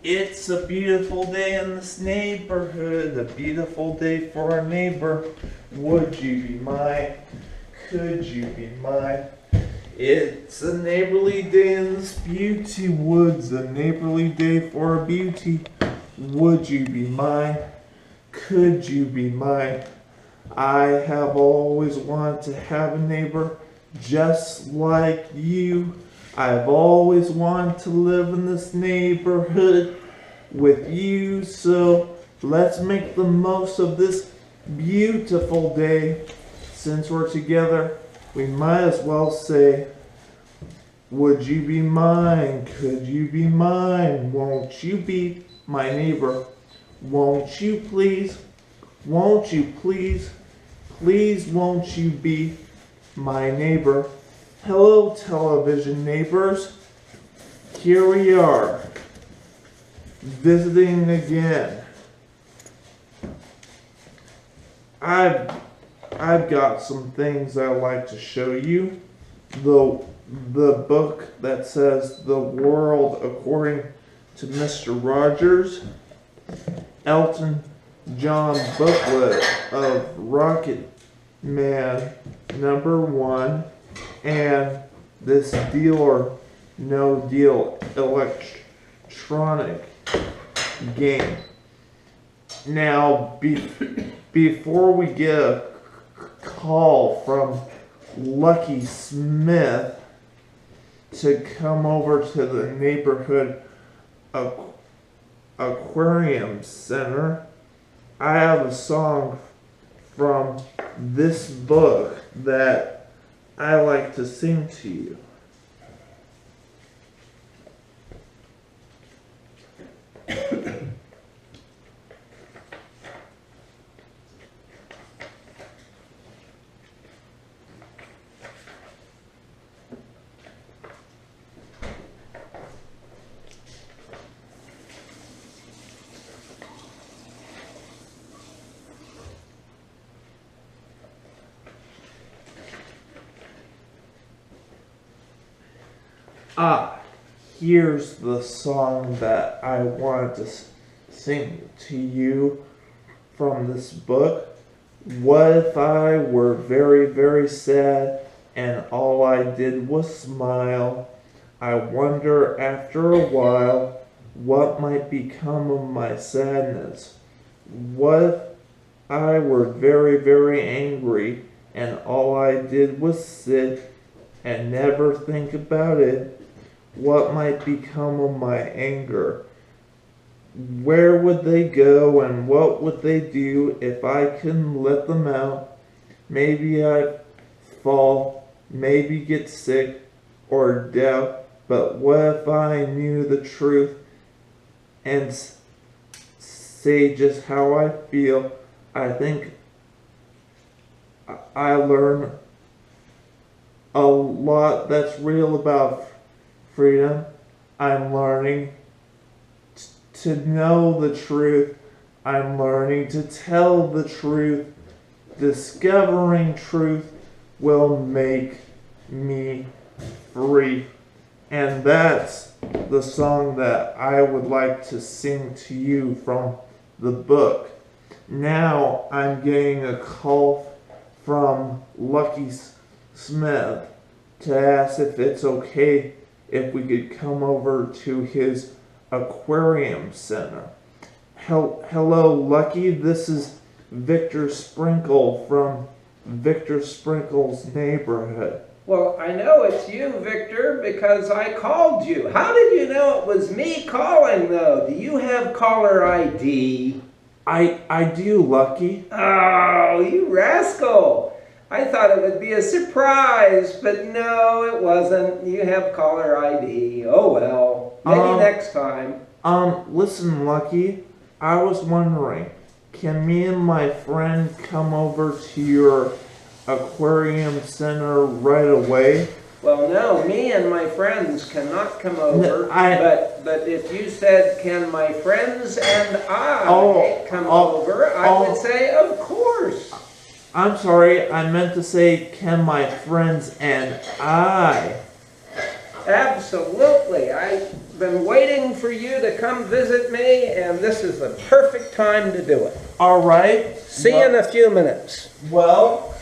It's a beautiful day in this neighborhood, a beautiful day for our neighbor. Would you be mine? Could you be mine? It's a neighborly day in this beauty woods, a neighborly day for our beauty. Would you be mine? Could you be mine? I have always wanted to have a neighbor just like you. I've always wanted to live in this neighborhood with you, so let's make the most of this beautiful day. Since we're together, we might as well say, would you be mine? Could you be mine? Won't you be my neighbor? Won't you please? Won't you please? Please won't you be my neighbor? Hello, television neighbors. Here we are, visiting again. I've got some things I'd like to show you. The book that says The World According to Mr. Rogers, Elton John booklet of Rocket Man #1, and this Deal or No Deal electronic game. Now, before we get a call from Lucky Smith to come over to the neighborhood aquarium center, I have a song from this book that I like to sing to you. Here's the song that I wanted to sing to you from this book. What if I were very, very sad and all I did was smile? I wonder after a while what might become of my sadness. What if I were very, very angry and all I did was sit and never think about it? What might become of my anger? Where would they go and what would they do if I couldn't let them out? Maybe I'd fall, maybe get sick or doubt, but what if I knew the truth and say just how I feel? I think I learned a lot that's real about freedom. I'm learning to know the truth. I'm learning to tell the truth. Discovering truth will make me free. And that's the song that I would like to sing to you from the book. Now I'm getting a call from Lucky Smith to ask if it's okay if we could come over to his aquarium center. Hello, Lucky. This is Victor Sprinkle from Victor Sprinkle's neighborhood. Well, I know it's you, Victor, because I called you. How did you know it was me calling, though? Do you have caller ID? I do, Lucky. Oh, you rascal. I thought it would be a surprise, but no, it wasn't. You have caller ID. Oh, well. Maybe next time. Listen, Lucky. I was wondering, can me and my friend come over to your aquarium center right away? Well, no, me and my friends cannot come over. But if you said, can my friends and I come over, I would say, of course. I'm sorry, I meant to say, can my friends and I? Absolutely. been waiting for you to come visit me, and this is the perfect time to do it. All right. See you in a few minutes. Well,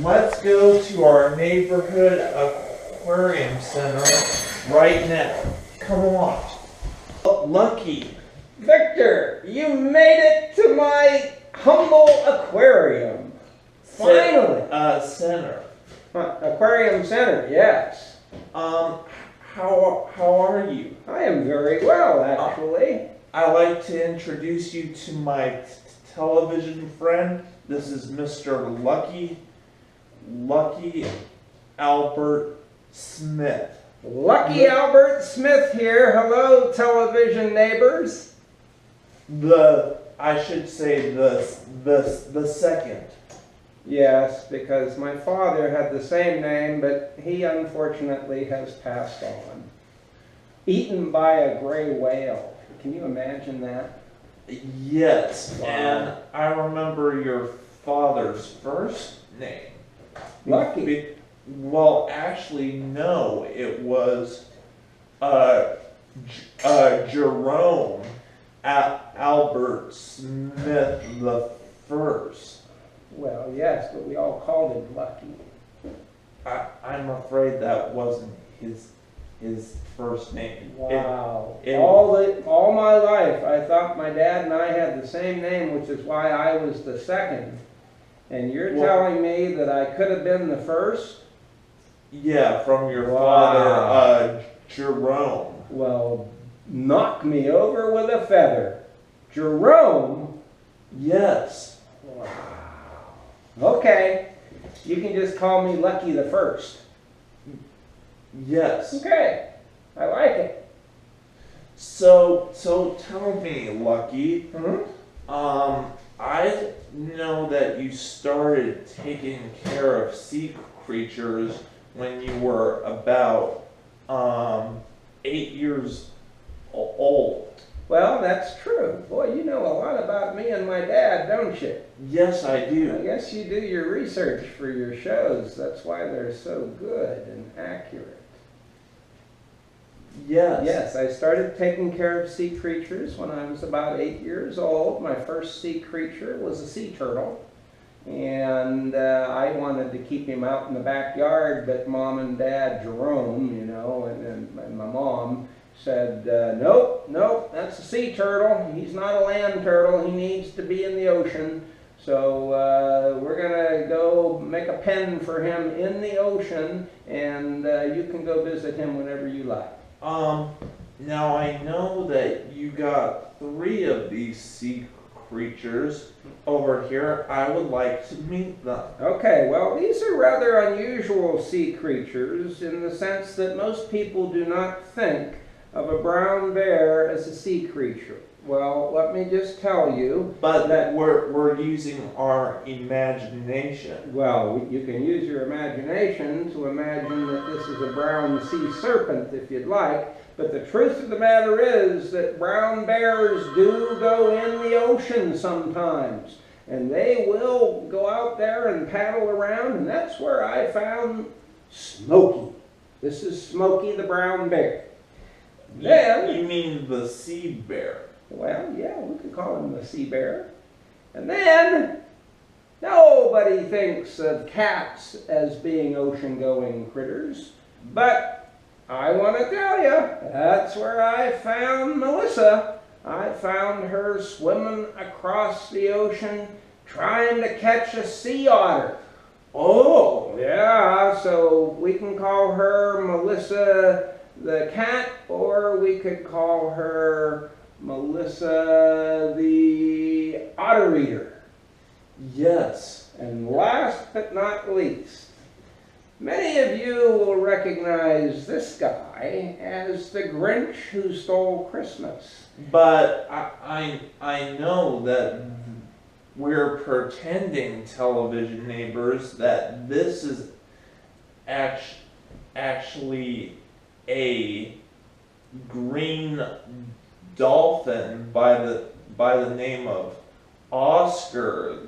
let's go to our neighborhood aquarium center right now. Come on. Lucky. Victor, you made it to my humble aquarium. Finally. Center. Aquarium Center, yes. How are you? I am very well, actually. I'd like to introduce you to my television friend. This is Mr. Lucky Albert Smith. Lucky Albert Smith here. Hello, television neighbors. I should say the second. Yes, because my father had the same name, but he unfortunately has passed on. Eaten by a gray whale. Can you imagine that? Yes, Wow. and I remember your father's first name. Lucky. Well, actually, no, it was Jerome Albert Smith the first. Well, yes, but we all called him Lucky. I'm afraid that wasn't his first name. Wow. All my life, I thought my dad and I had the same name, which is why I was the second. And you're telling me that I could have been the first? Yeah, from your father, Jerome. Well, knock me over with a feather. Jerome? Yes. Wow. Okay. You can just call me Lucky the First. Yes. Okay. I like it. So tell me, Lucky. Mm-hmm. I know that you started taking care of sea creatures when you were about 8 years old. Well, that's true. Boy, you know a lot about me and my dad, don't you? Yes, I do. I guess you do your research for your shows. That's why they're so good and accurate. Yes. Yes, I started taking care of sea creatures when I was about 8 years old. My first sea creature was a sea turtle. And I wanted to keep him out in the backyard, but Mom and Dad, Jerome, you know, and my mom said, nope, that's a sea turtle. He's not a land turtle. He needs to be in the ocean. So we're going to go make a pen for him in the ocean, and you can go visit him whenever you like. Now I know that you got 3 of these sea creatures over here. I would like to meet them. Okay, well, these are rather unusual sea creatures in the sense that most people do not think of a brown bear as a sea creature. Well, let me just tell you. But that we're using our imagination. Well, you can use your imagination to imagine that this is a brown sea serpent if you'd like. But the truth of the matter is that brown bears do go in the ocean sometimes. And they will go out there and paddle around, and that's where I found Smokey. This is Smokey the brown bear. Then, you mean the sea bear? Well, yeah, we could call him the sea bear. And then, nobody thinks of cats as being ocean-going critters, but I want to tell you, that's where I found Melissa. I found her swimming across the ocean trying to catch a sea otter. Oh! Yeah, so we can call her Melissa the cat, or we could call her Melissa the otter eater. Yes. And last but not least, many of you will recognize this guy as the Grinch who stole Christmas. But I know that we're pretending, television neighbors, that this is actually a green dolphin by the name of Oscar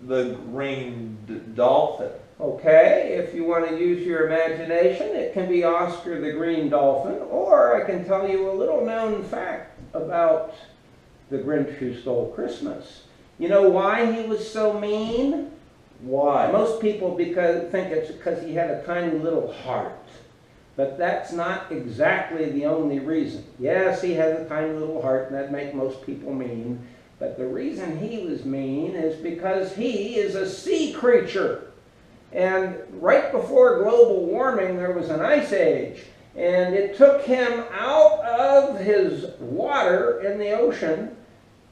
the green dolphin. Okay, if you want to use your imagination, it can be Oscar the Green Dolphin, or I can tell you a little known fact about the Grinch Who Stole Christmas. You know why he was so mean? Why? Most people think it's because he had a tiny little heart. But that's not exactly the only reason. Yes, he has a tiny little heart, and that makes most people mean. But the reason he was mean is because he is a sea creature. And right before global warming, there was an ice age. And it took him out of his water in the ocean.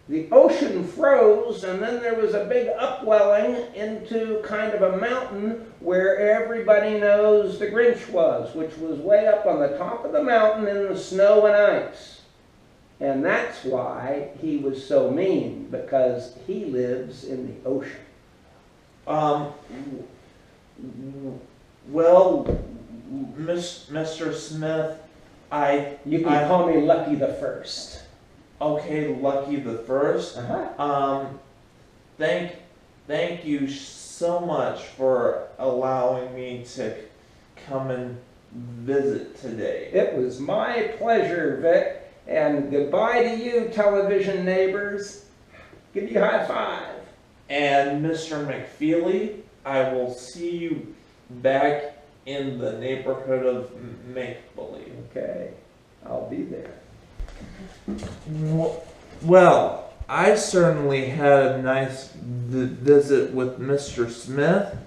The ocean froze, and then there was a big upwelling into kind of a mountain where everybody knows the Grinch was, which was way up on the top of the mountain in the snow and ice. And that's why he was so mean, because he lives in the ocean. Well, Mr. Smith, You can call me Lucky the First. Okay, Lucky the First. Uh-huh. Thank you so much for allowing me to come and visit today. It was my pleasure, Vic. And goodbye to you, television neighbors. Give you a high five. And Mr. McFeely, I will see you back in the neighborhood of make-believe. Okay, I'll be there. Well, I certainly had a nice visit with Mr. Smith.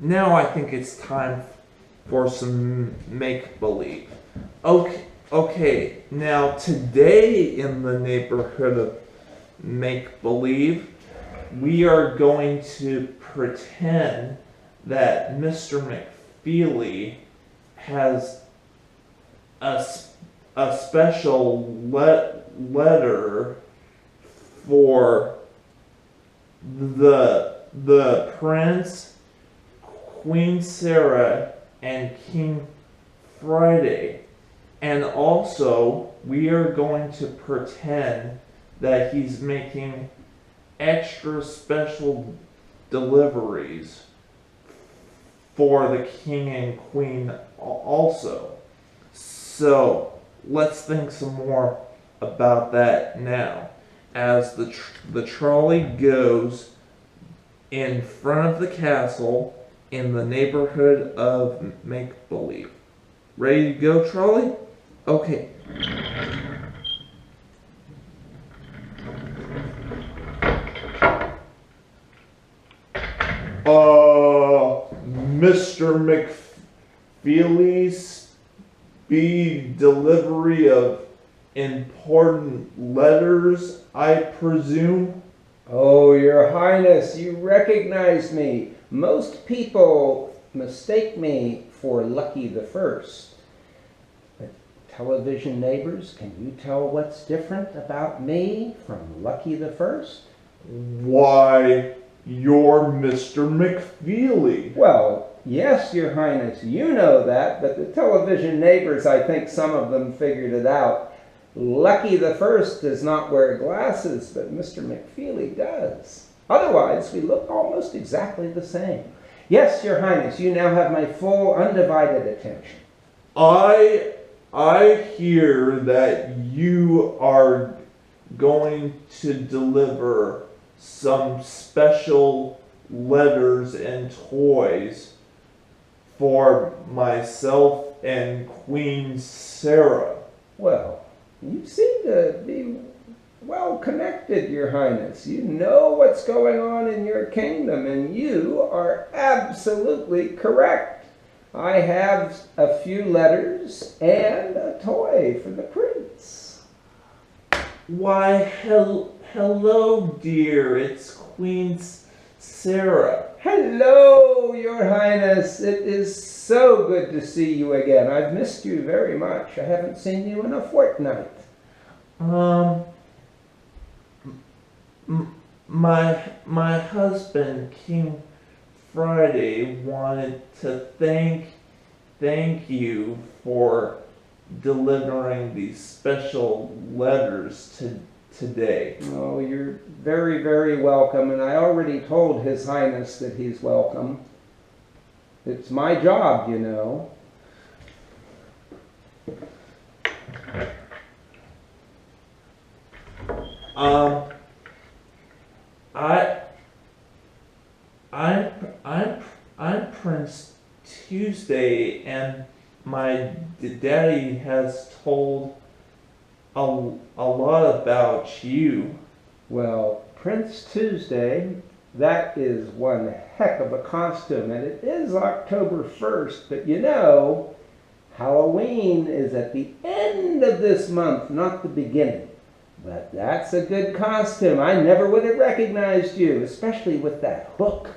Now I think it's time for some make-believe. Okay, now today in the neighborhood of make-believe, we are going to pretend that Mr. McFeely has a special letter for the Prince, Queen Sarah, and King Friday. And also, we are going to pretend that he's making extra special deliveries for the King and Queen also. So, let's think some more about that now. As the trolley goes in front of the castle in the neighborhood of make-believe. Ready to go, trolley? Okay. Mr. McFeely's speed delivery of important letters, I presume? Oh, Your Highness, you recognize me. Most people mistake me for Lucky the First. But television neighbors, can you tell what's different about me from Lucky the First? Why, you're Mr. McFeely. Well, yes, Your Highness, you know that, but the television neighbors, I think some of them figured it out. Lucky the First does not wear glasses, but Mr. McFeely does. Otherwise, we look almost exactly the same. Yes, Your Highness, you now have my full, undivided attention. I hear that you are going to deliver some special letters and toys for myself and Queen Sarah. Well, you seem to be well connected, Your Highness. You know what's going on in your kingdom, and you are absolutely correct. I have a few letters and a toy for the prince. Why, hello, dear. It's Queen Sarah. Hello, Your Highness. It is so good to see you again. I've missed you very much. I haven't seen you in a fortnight. My husband, King Friday, wanted to thank you for delivering these special letters today. Oh, you're very, very welcome, and I already told His Highness that he's welcome. It's my job, you know. I I'm Prince Tuesday, and my daddy has told a lot about you. Well, Prince Tuesday, that is one heck of a costume, and it is October 1st, but you know, Halloween is at the end of this month, not the beginning. But that's a good costume. I never would have recognized you, especially with that hook.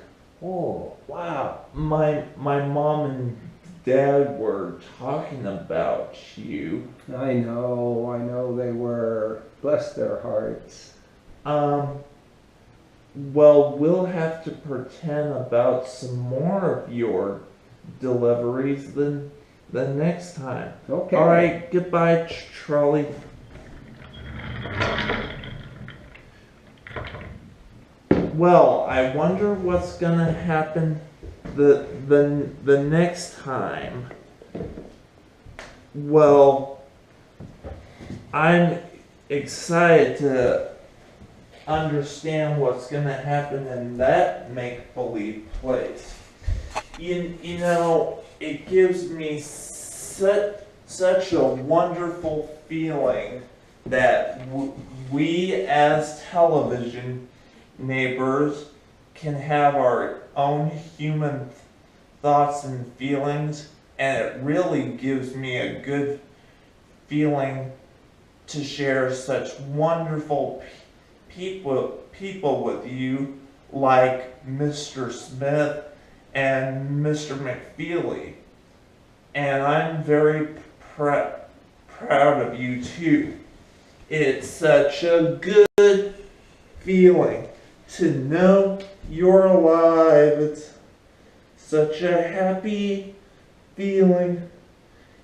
Oh, wow. My mom and dad were talking about you. I know they were. Bless their hearts. Well, we'll have to pretend about some more of your deliveries the next time. Okay. All right, goodbye, Trolley. Well, I wonder what's gonna happen the next time. Well, I'm excited to understand what's gonna happen in that make-believe place. You know, it gives me such a wonderful feeling that we as television neighbors can have our own human thoughts and feelings, and it really gives me a good feeling to share such wonderful people with you, like Mr. Smith and Mr. McFeely. And I'm very proud of you too. It's such a good feeling to know you're alive. It's such a happy feeling.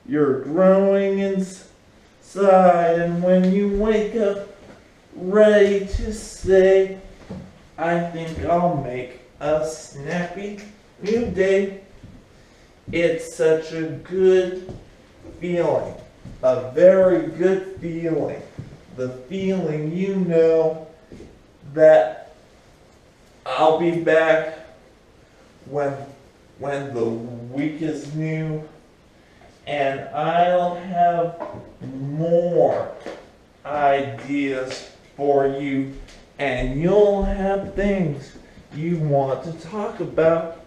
You're growing inside, and when you wake up ready to say, I think I'll make a snappy new day. It's such a good feeling, a very good feeling. The feeling you know that I'll be back when the week is new, and I'll have more ideas for you, and you'll have things you want to talk about.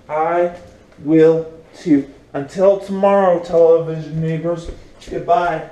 I will too. Until tomorrow, television neighbors, goodbye.